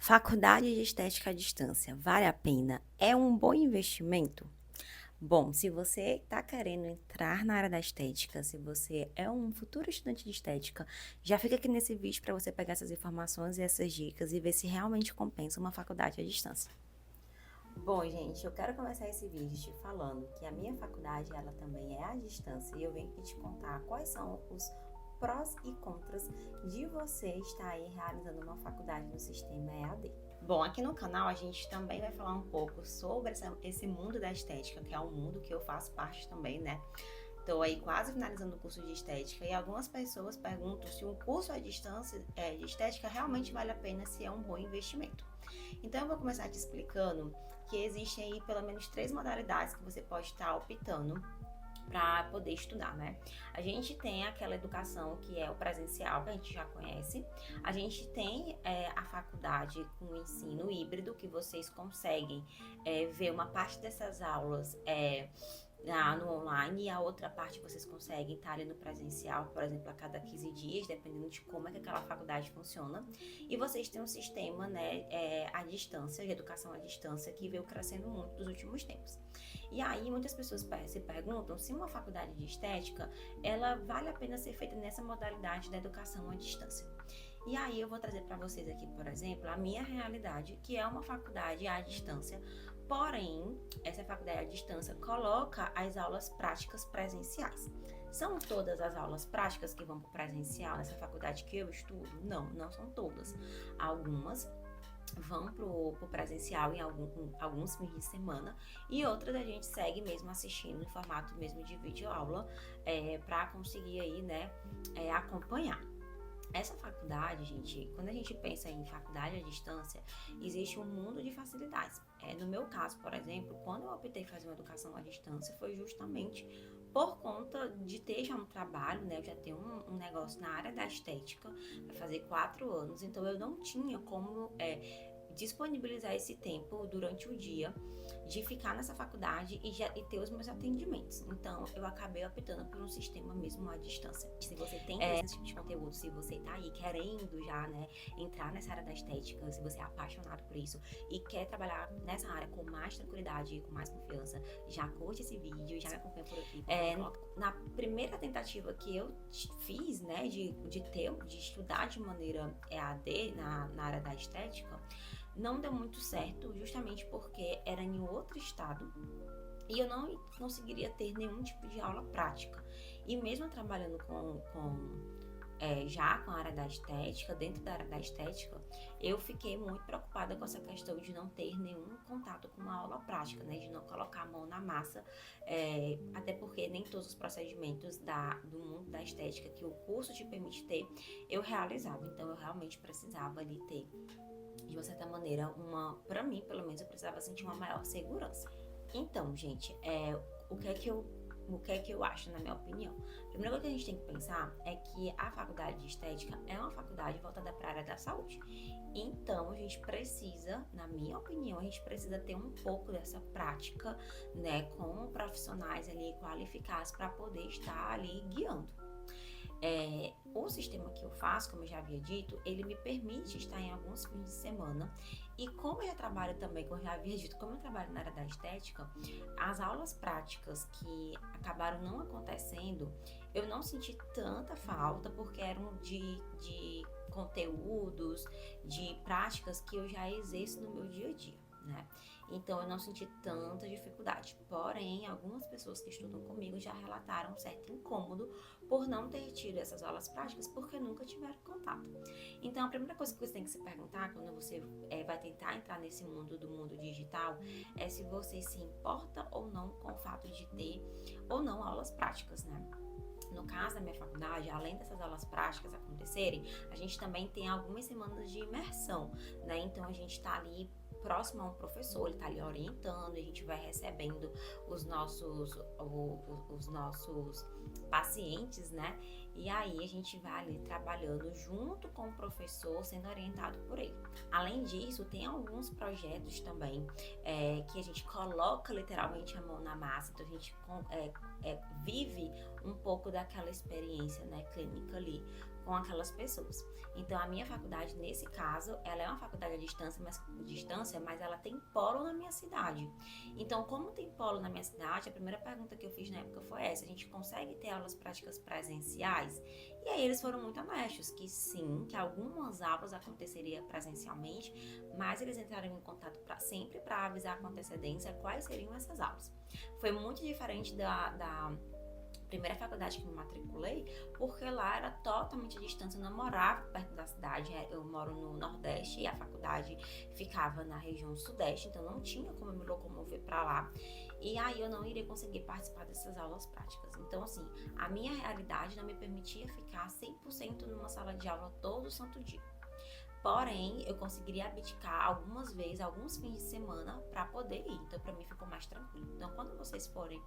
Faculdade de estética à distância, vale a pena? É um bom investimento? Bom, se você está querendo entrar na área da estética, se você é um futuro estudante de estética, já fica aqui nesse vídeo para você pegar essas informações e essas dicas e ver se realmente compensa uma faculdade à distância. Bom, gente, eu quero começar esse vídeo te falando que a minha faculdade, ela também é à distância e eu venho aqui te contar quais são os prós e contras de você estar aí realizando uma faculdade no sistema EAD. Bom, aqui no canal a gente também vai falar um pouco sobre esse mundo da estética, que é um mundo que eu faço parte também, né? Estou aí quase finalizando o curso de estética e algumas pessoas perguntam se um curso à distância de estética realmente vale a pena, se é um bom investimento. Então eu vou começar te explicando que existem aí pelo menos 3 modalidades que você pode estar optando para poder estudar, né? A gente tem aquela educação que é o presencial, que a gente já conhece. A gente tem a faculdade com o ensino híbrido, que vocês conseguem ver uma parte dessas aulas no online, e a outra parte vocês conseguem estar ali no presencial, por exemplo, a cada 15 dias, dependendo de como é que aquela faculdade funciona. E vocês têm um sistema, né, à distância, de educação à distância, que veio crescendo muito nos últimos tempos. E aí muitas pessoas se perguntam se uma faculdade de estética, ela vale a pena ser feita nessa modalidade da educação à distância. E aí eu vou trazer para vocês aqui, por exemplo, a minha realidade, que é uma faculdade à distância. Porém, essa faculdade à distância coloca as aulas práticas presenciais. São todas as aulas práticas que vão para o presencial nessa faculdade que eu estudo? Não, não são todas. Algumas vão pro presencial em alguns fins de semana e outras a gente segue mesmo assistindo em formato mesmo de videoaula para conseguir aí, né, acompanhar. Essa faculdade, gente, quando a gente pensa em faculdade à distância, existe um mundo de facilidades. No meu caso, por exemplo, quando eu optei por fazer uma educação à distância, foi justamente por conta de ter já um trabalho, né? Eu já tenho um negócio na área da estética, vai fazer 4 anos, então eu não tinha como disponibilizar esse tempo durante o dia de ficar nessa faculdade e ter os meus atendimentos. Então, eu acabei optando por um sistema mesmo à distância. Se você tem esse tipo de conteúdo, se você tá aí querendo já, né, entrar nessa área da estética, se você é apaixonado por isso e quer trabalhar nessa área com mais tranquilidade e com mais confiança, já curte esse vídeo, já me acompanha por aqui. Na primeira tentativa que eu fiz, né, de estudar de maneira EAD na área da estética, não deu muito certo, justamente porque era em outro estado e eu não conseguiria ter nenhum tipo de aula prática. E mesmo trabalhando já com a área da estética, dentro da área da estética, eu fiquei muito preocupada com essa questão de não ter nenhum contato com uma aula prática, né? De não colocar a mão na massa, até porque nem todos os procedimentos do mundo da estética que o curso te permite ter, eu realizava. Então, eu realmente precisava ali ter, de uma certa maneira, para mim, pelo menos, eu precisava sentir uma maior segurança. Então, gente, o que é que eu acho, na minha opinião? A primeira coisa que a gente tem que pensar é que a faculdade de estética é uma faculdade voltada para a área da saúde. Então, a gente precisa, na minha opinião, a gente precisa ter um pouco dessa prática, né, com profissionais ali qualificados para poder estar ali guiando. O sistema que eu faço, como eu já havia dito, ele me permite estar em alguns fins de semana. E como eu já trabalho também, como eu já havia dito, como eu trabalho na área da estética, as aulas práticas que acabaram não acontecendo, eu não senti tanta falta, porque eram de conteúdos, de práticas que eu já exerço no meu dia a dia, né? Então eu não senti tanta dificuldade. Porém, algumas pessoas que estudam comigo já relataram um certo incômodo por não ter tido essas aulas práticas, porque nunca tiveram contato. Então, a primeira coisa que você tem que se perguntar quando você vai tentar entrar nesse mundo do mundo digital é se você se importa ou não com o fato de ter ou não aulas práticas, né? No caso da minha faculdade, além dessas aulas práticas acontecerem, a gente também tem algumas semanas de imersão, né? Então, a gente está ali próximo a um professor, ele está ali orientando, a gente vai recebendo os nossos pacientes, né? E aí a gente vai ali trabalhando junto com o professor, sendo orientado por ele. Além disso, tem alguns projetos também que a gente coloca literalmente a mão na massa, então a gente vive um pouco daquela experiência, né, clínica ali com aquelas pessoas. Então, a minha faculdade, nesse caso, ela é uma faculdade à distância, mas ela tem polo na minha cidade. Então, como tem polo na minha cidade, a primeira pergunta que eu fiz na época foi essa: a gente consegue ter aulas práticas presenciais? E aí eles foram muito honestos, que sim, que algumas aulas aconteceria presencialmente, mas eles entraram em contato sempre para avisar com antecedência quais seriam essas aulas. Foi muito diferente da primeira faculdade que me matriculei, porque lá era totalmente à distância, eu não morava perto da cidade, eu moro no Nordeste e a faculdade ficava na região Sudeste, então não tinha como eu me locomover para lá, e aí eu não iria conseguir participar dessas aulas práticas. Então, assim, a minha realidade não me permitia ficar 100% numa sala de aula todo santo dia. Porém, eu conseguiria abdicar algumas vezes, alguns fins de semana, para poder ir. Então, para mim, ficou mais tranquilo. Então, quando vocês forem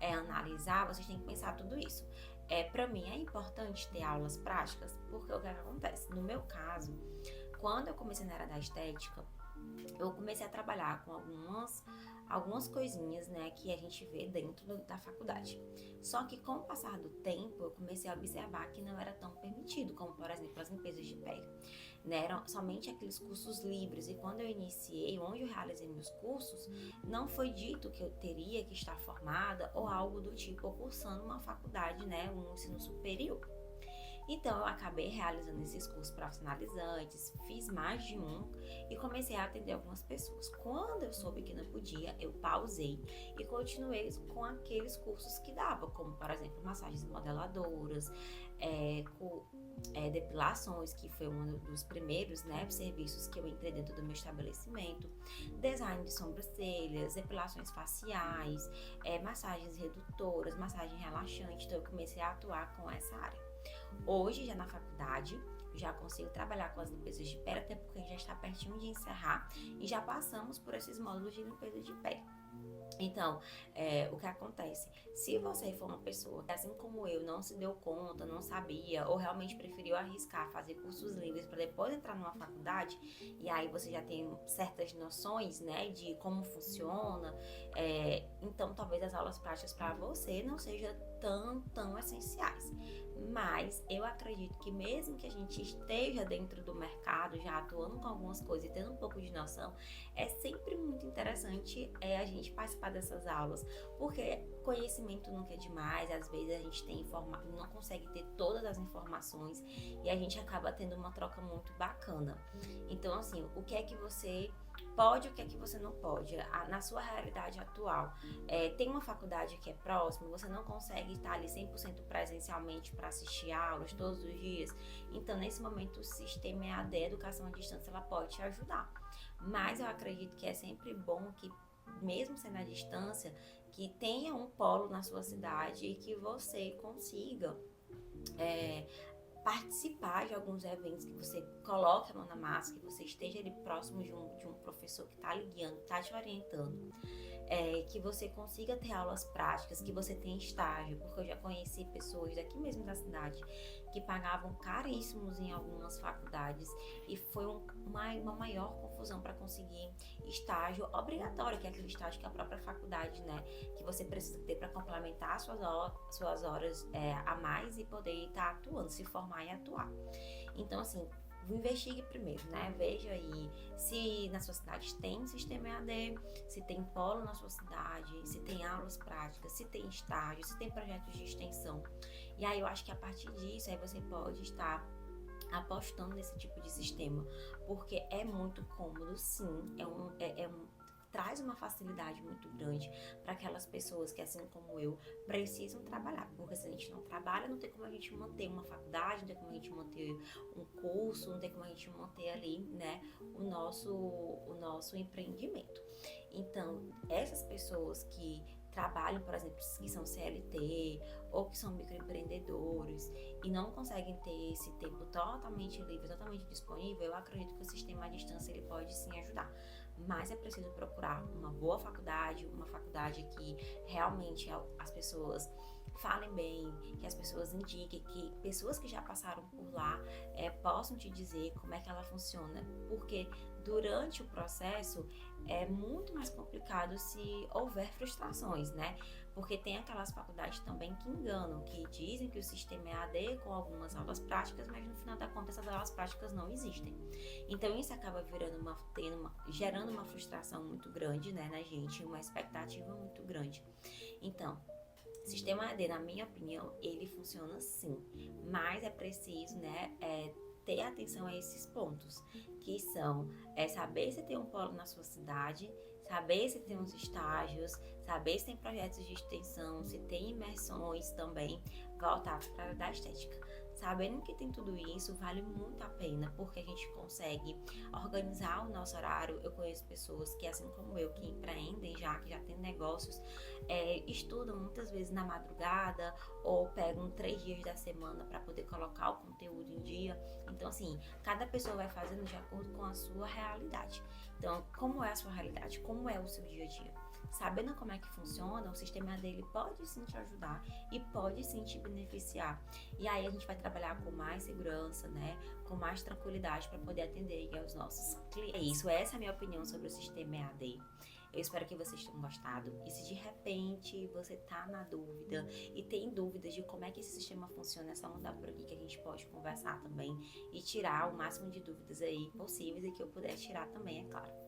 analisar, vocês têm que pensar tudo isso. Para mim, é importante ter aulas práticas, porque o que acontece? No meu caso, quando eu comecei na área da estética, eu comecei a trabalhar com algumas coisinhas, né, que a gente vê dentro da faculdade. Só que com o passar do tempo, eu comecei a observar que não era tão permitido, como por exemplo as limpezas de pele, né, eram somente aqueles cursos livres, e quando eu iniciei, onde eu realizei meus cursos, não foi dito que eu teria que estar formada ou algo do tipo, ou cursando uma faculdade, né, um ensino superior. Então, eu acabei realizando esses cursos profissionalizantes, fiz mais de um e comecei a atender algumas pessoas. Quando eu soube que não podia, eu pausei e continuei com aqueles cursos que dava, como, por exemplo, massagens modeladoras, depilações, que foi um dos primeiros, né, serviços que eu entrei dentro do meu estabelecimento, design de sobrancelhas, depilações faciais, massagens redutoras, massagem relaxante. Então, eu comecei a atuar com essa área. Hoje, já na faculdade, já consigo trabalhar com as limpezas de pele, até porque já está pertinho de encerrar e já passamos por esses módulos de limpeza de pele. Então, o que acontece? Se você for uma pessoa que, assim como eu, não se deu conta, não sabia, ou realmente preferiu arriscar fazer cursos livres para depois entrar numa faculdade, e aí você já tem certas noções, né, de como funciona, então talvez as aulas práticas para você não sejam tão essenciais. Mas eu acredito que mesmo que a gente esteja dentro do mercado, já atuando com algumas coisas e tendo um pouco de noção, é sempre muito interessante a gente participar dessas aulas, porque conhecimento nunca é demais, às vezes a gente não consegue ter todas as informações e a gente acaba tendo uma troca muito bacana. Então, assim, o que é que você pode, o que é que você não pode? Na sua realidade atual, tem uma faculdade que é próxima, você não consegue estar ali 100% presencialmente para assistir aulas todos os dias, então nesse momento o sistema EAD, educação à distância, ela pode te ajudar. Mas eu acredito que é sempre bom que, mesmo sendo à distância, que tenha um polo na sua cidade e que você consiga participar de alguns eventos, que você coloque a mão na massa, que você esteja ali próximo de um professor que está lhe guiando, está te orientando, que você consiga ter aulas práticas, que você tenha estágio, porque eu já conheci pessoas daqui mesmo da cidade que pagavam caríssimos em algumas faculdades e foi uma maior confusão para conseguir estágio obrigatório, que é aquele estágio que a própria faculdade, né, que você precisa ter para complementar suas horas a mais e poder estar atuando, se formar e atuar. Então, assim, investigue primeiro, né? Veja aí se na sua cidade tem sistema EAD, se tem polo na sua cidade, se tem aulas práticas, se tem estágio, se tem projetos de extensão. E aí eu acho que a partir disso aí você pode estar apostando nesse tipo de sistema, porque é muito cômodo, sim, traz uma facilidade muito grande para aquelas pessoas que, assim como eu, precisam trabalhar, porque se a gente não trabalha, não tem como a gente manter uma faculdade, não tem como a gente manter um curso, não tem como a gente manter ali, né, o nosso empreendimento. Então, essas pessoas que trabalham, por exemplo, que são CLT ou que são microempreendedores e não conseguem ter esse tempo totalmente livre, totalmente disponível, eu acredito que o sistema à distância ele pode sim ajudar. Mas é preciso procurar uma boa faculdade, uma faculdade que realmente as pessoas falem bem, que as pessoas indiquem, que pessoas que já passaram por lá possam te dizer como é que ela funciona, porque durante o processo é muito mais complicado se houver frustrações, né? Porque tem aquelas faculdades também que enganam, que dizem que o sistema é AD com algumas aulas práticas, mas no final da conta essas aulas práticas não existem. Então isso acaba gerando uma frustração muito grande, né, na gente, uma expectativa muito grande. Então, sistema AD, na minha opinião, ele funciona sim, mas é preciso, né, ter atenção a esses pontos, que são saber se tem um polo na sua cidade, saber se tem uns estágios, saber se tem projetos de extensão, se tem imersões também voltados para a área da estética. Sabendo que tem tudo isso, vale muito a pena, porque a gente consegue organizar o nosso horário. Eu conheço pessoas que, assim como eu, que empreendem já, que já têm negócios, estudam muitas vezes na madrugada ou pegam 3 dias da semana para poder colocar o conteúdo em dia. Então, assim, cada pessoa vai fazendo de acordo com a sua realidade. Então, como é a sua realidade? Como é o seu dia a dia? Sabendo como é que funciona, o sistema dele pode sim te ajudar e pode sim te beneficiar. E aí a gente vai trabalhar com mais segurança, né? Com mais tranquilidade para poder atender aos nossos clientes. É isso, essa é a minha opinião sobre o sistema EAD. Eu espero que vocês tenham gostado. E se de repente você tá na dúvida e tem dúvidas de como é que esse sistema funciona, é só mandar por aqui que a gente pode conversar também e tirar o máximo de dúvidas aí possíveis e que eu puder tirar também, é claro.